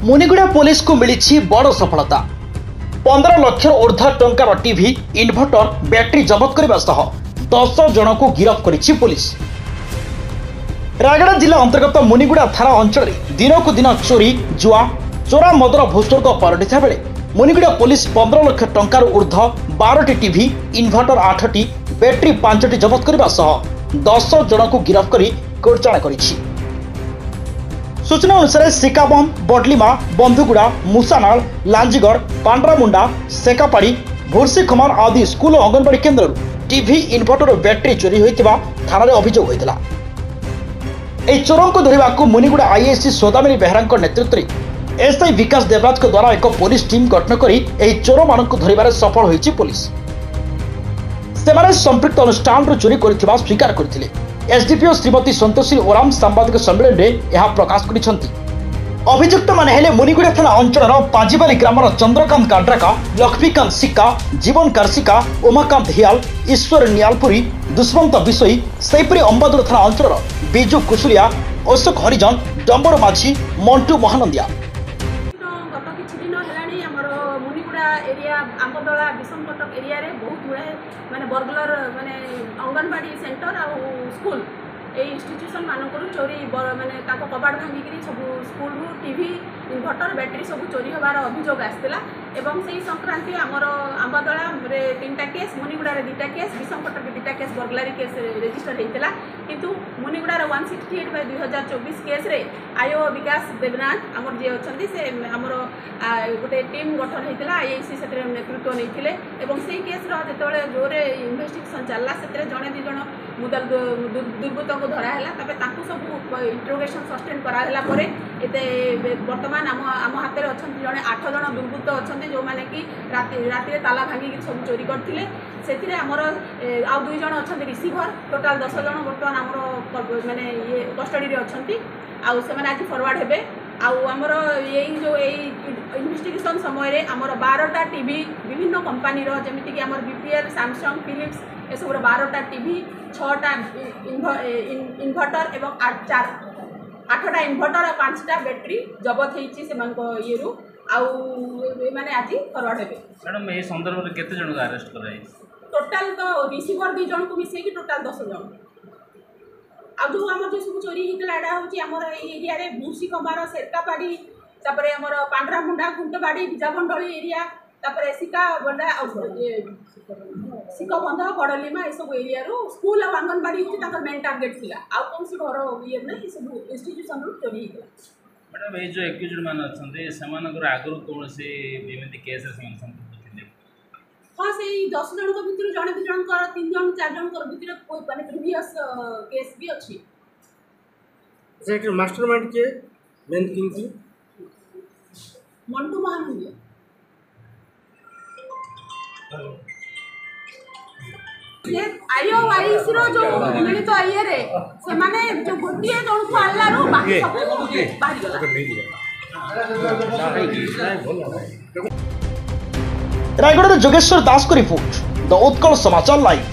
Muniguda police को मिली बड़ सफलता 15 लाख ऊर्ध्व टंकार टीवी इन्भर्टर बैटरी जबत करने सह 10 जन को गिरफ्त करिछि पुलिस। रायगड़ा जिला अंतर्गत मुनिगुड़ा थाना अंचल दिन को दिन चोरी जुआ चोरा मदर भूस्वर्ग पलटिथा बेले मुनिगुड़ा पुलिस 15 लाख टंकार ऊर्ध्व 12टी टीवी इन्भर्टर 8टी बैटरी 5टी जबत करने सह 10 जन को गिरफ्त कर कोर्चाणा करिछि। सूचना अनुसार सिकाबम बडलीमा बंधुगुड़ा मूसानाल लांजीगढ़ पांड्रामुंडा सेकापाड़ी भुर्सीखमार आदि स्कूल और अंगनवाड़ी केन्द्र टीवी इन्भर्टर और बैटरी चोरी होता थाना अभियोग होता। यह चोरों को धरने को मुनिगुड़ा आईएससी सौदामिनी बेहरा नेतृत्व में एसआई विकास देवराज द्वारा एक पुलिस टीम गठन कर चोर मान धरवे सफल होती पुलिस। से संपृक्त अनुष्ठान चोरी कर स्वीकार करते। एसडीपीओ श्रीमती संतोषी ओराम सांबादिक सम्मेलन में यह प्रकाश करिसेंति। अभियुक्त माने हेले मुनिगुड़ा थाना अंचल पांजीबाली ग्रामर चंद्रकांत काड्राका लक्ष्मीकांत सिक्का जीवन कार्सिका उमाकांत हियाल ईश्वर नियालपुरी दुष्मंत विषयी सेपरी अंबादुर थाना अंचल बिजू कुशुलिया अशोक हरिजन डंबर माझी मंटू महानंदिया। आंबदला विषम कटक एरिया रे बहुत गुड़ाए माने बरगलर माने अंगनवाड़ी सेंटर आ स्कूल ए इंस्टीट्यूशन मानक चोरी माने कबाड़ भांगिकी सब स्कूल टीवी इन्भर्टर बैटरी सब चोरी होबार अभियोग आसला एवं से संक्रांति आमर आंबदला 3टा केस मुनिगुड़ा 2टा केस विषम कटक 2टा केस बर्गलारी केस रेजिस्टर होता किंतु मुनिगुड़ा 168/2024 केस रे आयो विकास देवनाथ आमर जे अच्छी से आमर गोटे टीम गठन होता आईआईसी से नेतृत्व नहीं से केस जो जोरे इन्वेस्टिगेशन चलला से जड़े 2 जन मुदल दुर्बृत्त को धराला सब इंट्रोगेशन सस्टेन कराला बर्तमान आम हाथ में अच्छा जड़े 8 जन दुर्बृत्त अच्छा जो मैंने कि राति ताला भांगिक सब चोरी करते से आमर आउ 2 जन अच्छा रिसीभर टोटाल 10 जन बर्तमान आमर माने ये कस्टडी रे अच्छा आउ आज फरवर्ड हेबे आमर यही जो इन्वेस्टिगेशन समय आमर 12टा टीवी विभिन्न कंपानी जमीक आमर बीपीएल सैमसंग फिलिप्स ये सब 12टा टीवी 6टा इन्भर्टर एवं 8टा इन्भर्टर और 5टा बैटरी जबत होती ये मैंने आज फरवर्ड हे। मैडम ये संदर्भ में केते जन अरेस्ट कराई टोटाल तो रिसीभर 2 जन को मिसेकी टोटाल 10 जन आ जो आम जो सब चोरी होता एटा हूँ आमर एरिया रे भूसी कमार सेरकापाड़ी तापर आमर पांड्रामुंडा घुंटबाड़ी बिजाबंडली एरिया तापर सिका बंडा सिकबंध बड़लीमा ये सब एरिया स्कूल और आंगनबाड़ी होती मेन टार्गेट थी आ कौन सी घर ये ना ये सब इंस्टीट्यूशन चोरी होता। मैडम ये जो एक्यूज्ड मान अच्छा आगुरी कौन से केस हाँ से 10 जन भितर जड़े 2 जन 3 जन 4 जन भितर माने प्रीवियस केस भी अच्छी। अच्छा मास्टरमाइंड के मेन किंग थी मंटू महानंदिया। ये आयो आईसी रो जो मिलित आइए रे से माने जो गोटिए जन को आल्ला रो बाकी सब बाहरी गला। रायगढ़ जोगेश्वर दास को रिपोर्ट द उत्कल समाचार लाइव।